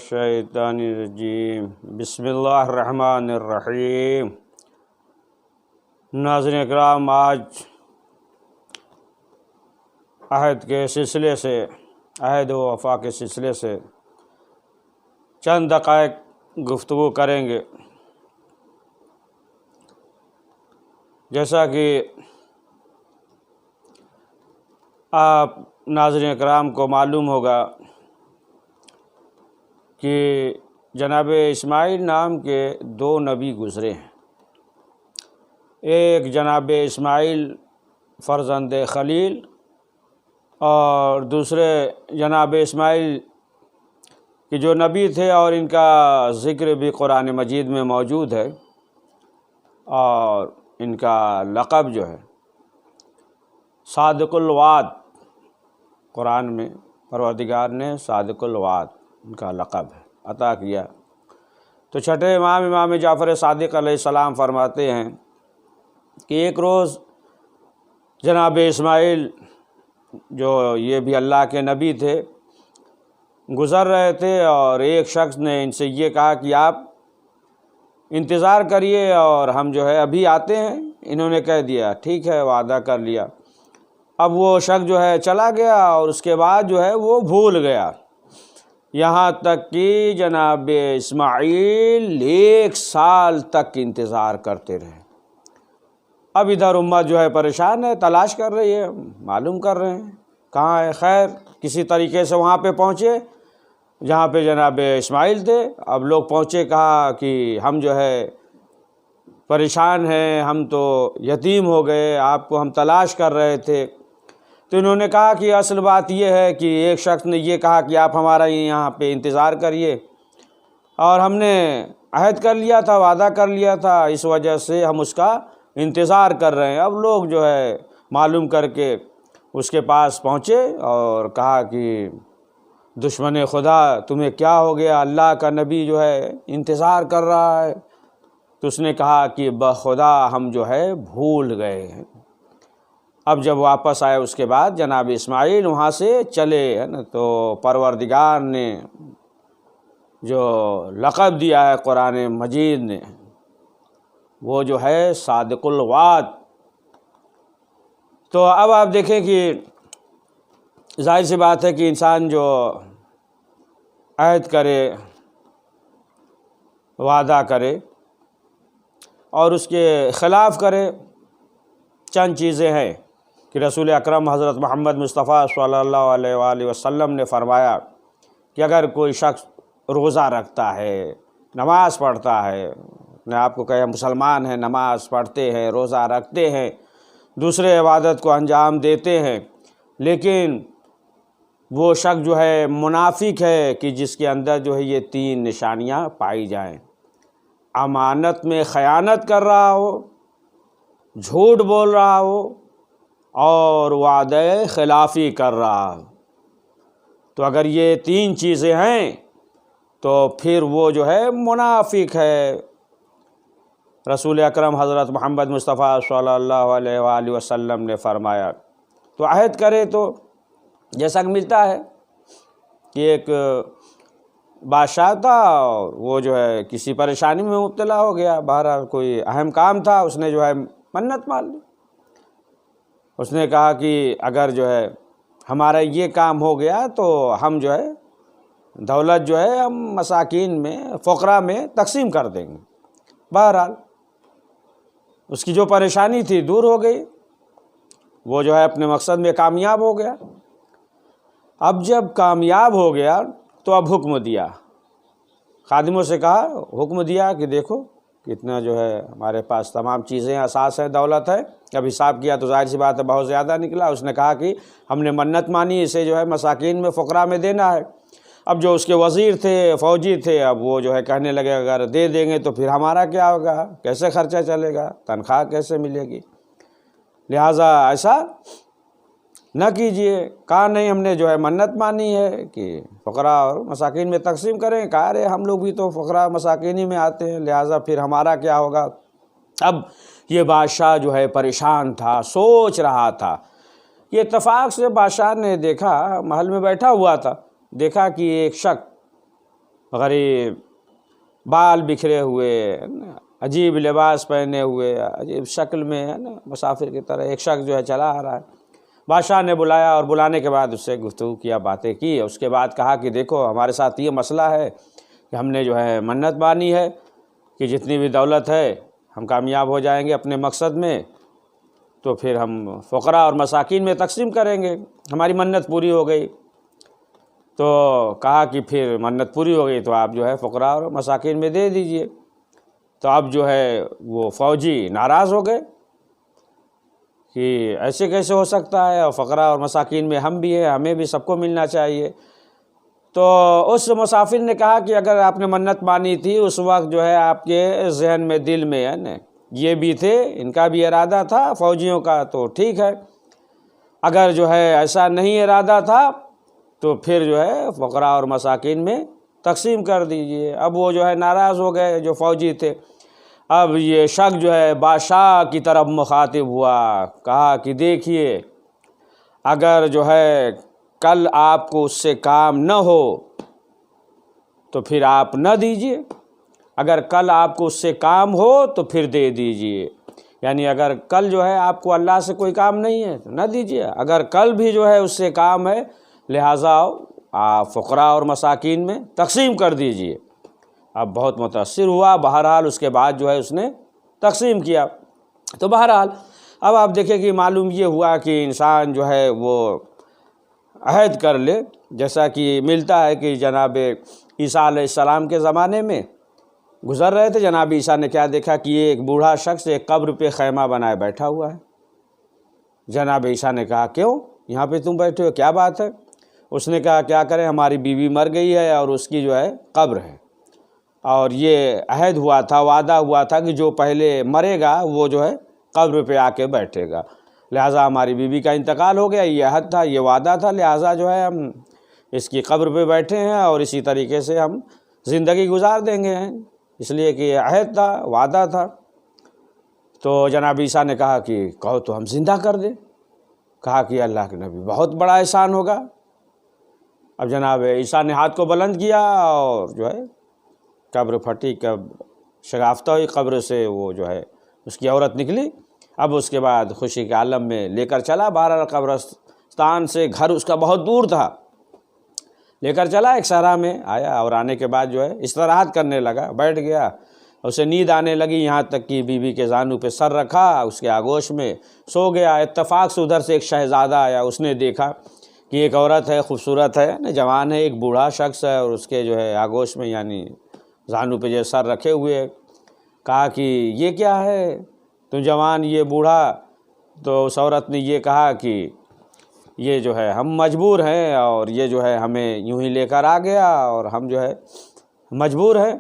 الشیطان الرجیم بسم اللہ الرحمن الرحیم۔ ناظرین اکرام، آج عہد کے سلسلے سے، عہد و وفا کے سلسلے سے چند دقائق گفتگو کریں گے۔ جیسا کہ آپ ناظرین اکرام کو معلوم ہوگا کہ جناب اسماعیل نام کے دو نبی گزرے ہیں۔ ایک جناب اسماعیل فرزند خلیل اور دوسرے جناب اسماعیل کہ جو نبی تھے، اور ان کا ذکر بھی قرآن مجید میں موجود ہے، اور ان کا لقب جو ہے صادق الوعد، قرآن میں پروردگار نے صادق الوعد ان کا لقب ہے عطا کیا۔ تو چھٹے امام جعفر صادق علیہ السلام فرماتے ہیں کہ ایک روز جناب اسماعیل، جو یہ بھی اللہ کے نبی تھے، گزر رہے تھے، اور ایک شخص نے ان سے یہ کہا کہ آپ انتظار کریے اور ہم جو ہے ابھی آتے ہیں۔ انہوں نے کہہ دیا ٹھیک ہے، وعدہ کر لیا۔ اب وہ شخص جو ہے چلا گیا، اور اس کے بعد جو ہے وہ بھول گیا، یہاں تک کہ جناب اسماعیل 1 سال تک انتظار کرتے رہے۔ اب ادھر امت جو ہے پریشان ہے، تلاش کر رہی ہے، معلوم کر رہے ہیں کہاں ہے۔ خیر کسی طریقے سے وہاں پہ پہنچے جہاں پہ جناب اسماعیل تھے۔ اب لوگ پہنچے، کہا کہ ہم جو ہے پریشان ہیں، ہم تو یتیم ہو گئے، آپ کو ہم تلاش کر رہے تھے۔ تو انہوں نے کہا کہ اصل بات یہ ہے کہ ایک شخص نے یہ کہا کہ آپ ہمارا یہاں پہ انتظار کریے، اور ہم نے عہد کر لیا تھا، وعدہ کر لیا تھا، اس وجہ سے ہم اس کا انتظار کر رہے ہیں۔ اب لوگ جو ہے معلوم کر کے اس کے پاس پہنچے اور کہا کہ دشمن خدا تمہیں کیا ہو گیا، اللہ کا نبی جو ہے انتظار کر رہا ہے۔ تو اس نے کہا کہ بخدا ہم جو ہے بھول گئے ہیں۔ اب جب واپس آئے اس کے بعد جناب اسماعیل وہاں سے چلے ہے نا، تو پروردگار نے جو لقب دیا ہے قرآن مجید نے، وہ جو ہے صادق الوعد۔ تو اب آپ دیکھیں کہ ظاہر سی بات ہے کہ انسان جو عہد کرے، وعدہ کرے اور اس کے خلاف کرے، چند چیزیں ہیں کہ رسول اکرم حضرت محمد مصطفیٰ صلی اللہ علیہ وآلہ وسلم نے فرمایا کہ اگر کوئی شخص روزہ رکھتا ہے، نماز پڑھتا ہے، میں آپ کو کہا مسلمان ہیں، نماز پڑھتے ہیں، روزہ رکھتے ہیں، دوسرے عبادت کو انجام دیتے ہیں، لیکن وہ شخص جو ہے منافق ہے کہ جس کے اندر جو ہے یہ 3 نشانیاں پائی جائیں: امانت میں خیانت کر رہا ہو، جھوٹ بول رہا ہو، اور وعدہ خلافی کر رہا ہو۔ تو اگر یہ 3 چیزیں ہیں تو پھر وہ جو ہے منافق ہے۔ رسول اکرم حضرت محمد مصطفیٰ صلی اللہ علیہ وآلہ وسلم نے فرمایا، تو عہد کرے تو جیسا کہ ملتا ہے کہ ایک بادشاہ تھا، اور وہ جو ہے کسی پریشانی میں مبتلا ہو گیا، بہرحال کوئی اہم کام تھا، اس نے جو ہے منت مان لی۔ اس نے کہا کہ اگر جو ہے ہمارا یہ کام ہو گیا تو ہم جو ہے دولت جو ہے ہم مساکین میں، فقراء میں تقسیم کر دیں گے۔ بہرحال اس کی جو پریشانی تھی دور ہو گئی، وہ جو ہے اپنے مقصد میں کامیاب ہو گیا۔ اب جب کامیاب ہو گیا تو اب حکم دیا، خادموں سے کہا، حکم دیا کہ دیکھو کتنا جو ہے ہمارے پاس تمام چیزیں، اساس ہے، دولت ہے۔ اب حساب کیا تو ظاہر سی بات ہے بہت زیادہ نکلا۔ اس نے کہا کہ ہم نے منت مانی، اسے جو ہے مساکین میں، فقراء میں دینا ہے۔ اب جو اس کے وزیر تھے، فوجی تھے، اب وہ جو ہے کہنے لگے اگر دے دیں گے تو پھر ہمارا کیا ہوگا، کیسے خرچہ چلے گا، تنخواہ کیسے ملے گی، لہٰذا ایسا نہ کیجئے۔ کہا نہیں، ہم نے جو ہے منت مانی ہے کہ فقراء اور مساکین میں تقسیم کریں۔ کہا رہے ہم لوگ بھی تو فقراء مساکین ہی میں آتے ہیں، لہٰذا پھر ہمارا کیا ہوگا۔ اب یہ بادشاہ جو ہے پریشان تھا، سوچ رہا تھا کہ اتفاق سے بادشاہ نے دیکھا، محل میں بیٹھا ہوا تھا، دیکھا کہ ایک شخص غریب، بال بکھرے ہوئے، عجیب لباس پہنے ہوئے، عجیب شکل میں، ہے نا، مسافر کی طرح ایک شخص جو ہے چلا آ رہا ہے۔ بادشاہ نے بلایا اور بلانے کے بعد اس سے گفتگو کیا، باتیں کی۔ اس کے بعد کہا کہ دیکھو ہمارے ساتھ یہ مسئلہ ہے کہ ہم نے جو ہے منت مانی ہے کہ جتنی بھی دولت ہے ہم کامیاب ہو جائیں گے اپنے مقصد میں تو پھر ہم فقراء اور مساکین میں تقسیم کریں گے، ہماری منت پوری ہو گئی۔ تو کہا کہ پھر منت پوری ہو گئی تو آپ جو ہے فقراء اور مساکین میں دے دیجئے۔ تو اب جو ہے وہ فوجی ناراض ہو گئے کہ ایسے کیسے ہو سکتا ہے، اور فقراء اور مساکین میں ہم بھی ہیں، ہمیں بھی سب کو ملنا چاہیے۔ تو اس مسافر نے کہا کہ اگر آپ نے منت مانی تھی اس وقت جو ہے آپ کے ذہن میں، دل میں، ہے نا، یہ بھی تھے، ان کا بھی ارادہ تھا فوجیوں کا، تو ٹھیک ہے۔ اگر جو ہے ایسا نہیں ارادہ تھا تو پھر جو ہے فقراء اور مساکین میں تقسیم کر دیجئے۔ اب وہ جو ہے ناراض ہو گئے جو فوجی تھے۔ اب یہ شخص جو ہے بادشاہ کی طرف مخاطب ہوا، کہا کہ دیکھیے اگر جو ہے کل آپ کو اس سے کام نہ ہو تو پھر آپ نہ دیجئے، اگر کل آپ کو اس سے کام ہو تو پھر دے دیجئے۔ یعنی اگر کل جو ہے آپ کو اللہ سے کوئی کام نہیں ہے تو نہ دیجئے، اگر کل بھی جو ہے اس سے کام ہے لہٰذا آپ فقراء اور مساکین میں تقسیم کر دیجئے۔ اب بہت متاثر ہوا، بہرحال اس کے بعد جو ہے اس نے تقسیم کیا۔ تو بہرحال اب آپ دیکھیں کہ معلوم یہ ہوا کہ انسان جو ہے وہ عہد کر لے، جیسا کہ ملتا ہے کہ جناب عیسیٰ علیہ السلام کے زمانے میں گزر رہے تھے، جناب عیسیٰ نے کیا دیکھا کہ یہ ایک بوڑھا شخص ایک قبر پہ خیمہ بنائے بیٹھا ہوا ہے۔ جناب عیسیٰ نے کہا کیوں یہاں پہ تم بیٹھے ہو، کیا بات ہے؟ اس نے کہا کیا کریں، ہماری بیوی مر گئی ہے اور اس کی جو ہے قبر ہے، اور یہ عہد ہوا تھا، وعدہ ہوا تھا کہ جو پہلے مرے گا وہ جو ہے قبر پہ آ کے بیٹھے گا، لہٰذا ہماری بیوی کا انتقال ہو گیا، یہ عہد تھا، یہ وعدہ تھا، لہٰذا جو ہے ہم اس کی قبر پہ بیٹھے ہیں اور اسی طریقے سے ہم زندگی گزار دیں گے، اس لیے کہ یہ عہد تھا، وعدہ تھا۔ تو جناب عیسیٰ نے کہا کہ کہو تو ہم زندہ کر دیں۔ کہا کہ اللہ کے نبی بہت بڑا احسان ہوگا۔ اب جناب عیسیٰ نے ہاتھ کو بلند کیا اور جو ہے قبر پھٹی، شگافتہ ہوئی، قبر سے وہ جو ہے اس کی عورت نکلی۔ اب اس کے بعد خوشی کے عالم میں لے کر چلا، بہرحال قبرستان سے گھر اس کا بہت دور تھا، لے کر چلا، ایک صحرا میں آیا اور آنے کے بعد جو ہے استراحت کرنے لگا، بیٹھ گیا، اسے نیند آنے لگی، یہاں تک کہ بیوی کے زانو پہ سر رکھا، اس کے آغوش میں سو گیا۔ اتفاق سے ادھر سے ایک شہزادہ آیا، اس نے دیکھا کہ ایک عورت ہے، خوبصورت ہے، جوان ہے، ایک بوڑھا شخص ہے اور اس کے جو ہے آغوش میں یعنی زانو پہ جو سر رکھے ہوئے۔ کہا کہ یہ کیا ہے، تم جوان یہ بوڑھا؟ تو اس عورت نے یہ کہا کہ یہ جو ہے ہم مجبور ہیں اور یہ جو ہے ہمیں یوں ہی لے کر آ گیا اور ہم جو ہے مجبور ہیں۔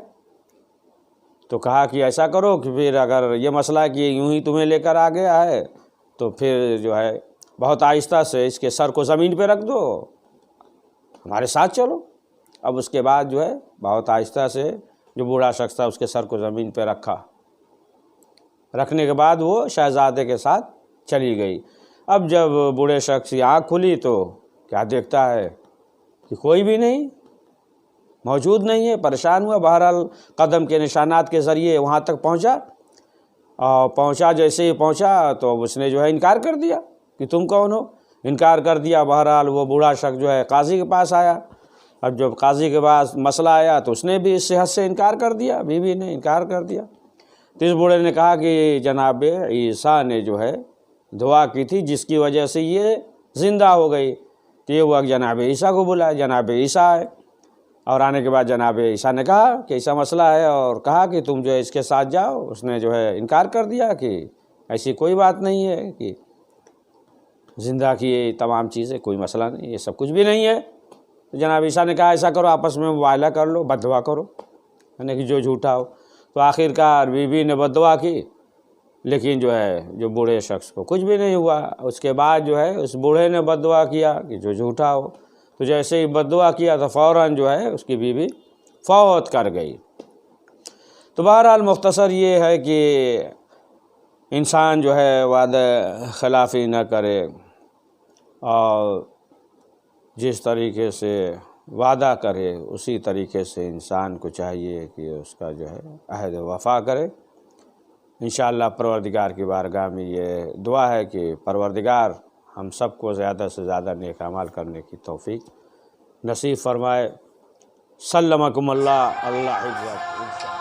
تو کہا کہ ایسا کرو کہ پھر اگر یہ مسئلہ ہے کہ یوں ہی تمہیں لے کر آ گیا ہے تو پھر جو ہے بہت آہستہ سے اس کے سر کو زمین پہ رکھ دو، ہمارے ساتھ چلو۔ اب اس کے بعد جو ہے بہت آہستہ سے جو بوڑھا شخص تھا اس کے سر کو زمین پہ رکھا، رکھنے کے بعد وہ شہزادے کے ساتھ چلی گئی۔ اب جب بوڑھے شخص کی آنکھ کھلی تو کیا دیکھتا ہے کہ کوئی بھی نہیں موجود نہیں ہے، پریشان ہوا، بہرحال قدم کے نشانات کے ذریعے وہاں تک پہنچا، اور پہنچا جیسے ہی پہنچا تو اس نے جو ہے انکار کر دیا کہ تم کون ہو، انکار کر دیا۔ بہرحال وہ بوڑھا شخص جو ہے قاضی کے پاس آیا، اب جب قاضی کے پاس مسئلہ آیا تو اس نے بھی اس صحت سے انکار کر دیا، بیوی نے انکار کر دیا۔ تو اس بوڑھے نے کہا کہ جناب عیسیٰ نے جو ہے دعا کی تھی جس کی وجہ سے یہ زندہ ہو گئی، تو یہ وقت جناب عیسیٰ کو بلایا، جناب عیسیٰ آئے، اور آنے کے بعد جناب عیسیٰ نے کہا کہ ایسا مسئلہ ہے، اور کہا کہ تم جو ہے اس کے ساتھ جاؤ۔ اس نے جو ہے انکار کر دیا کہ ایسی کوئی بات نہیں ہے، کہ زندہ کی یہ تمام چیزیں کوئی مسئلہ نہیں، یہ سب کچھ بھی نہیں ہے۔ تو جناب عیسیٰ نے کہا ایسا کرو آپس میں مباہلہ کر لو، بد دعا کرو، یعنی کہ جو جھوٹا ہو۔ تو آخرکار بیوی نے بد دعا کی، لیکن جو ہے جو بوڑھے شخص کو کچھ بھی نہیں ہوا۔ اس کے بعد جو ہے اس بوڑھے نے بد دعا کیا کہ جو جھوٹا ہو، تو جیسے ہی بد دعا کیا تو فوراً جو ہے اس کی بیوی فوت کر گئی۔ تو بہرحال مختصر یہ ہے کہ انسان جو ہے وعدہ خلافی نہ کرے، اور جس طریقے سے وعدہ کرے اسی طریقے سے انسان کو چاہیے کہ اس کا جو ہے عہد وفا کرے۔ انشاءاللہ پروردگار کی بارگاہ میں یہ دعا ہے کہ پروردگار ہم سب کو زیادہ سے زیادہ نیک اعمال کرنے کی توفیق نصیب فرمائے۔ سلمکم اللہ، اللہ حفظک انشاءاللہ۔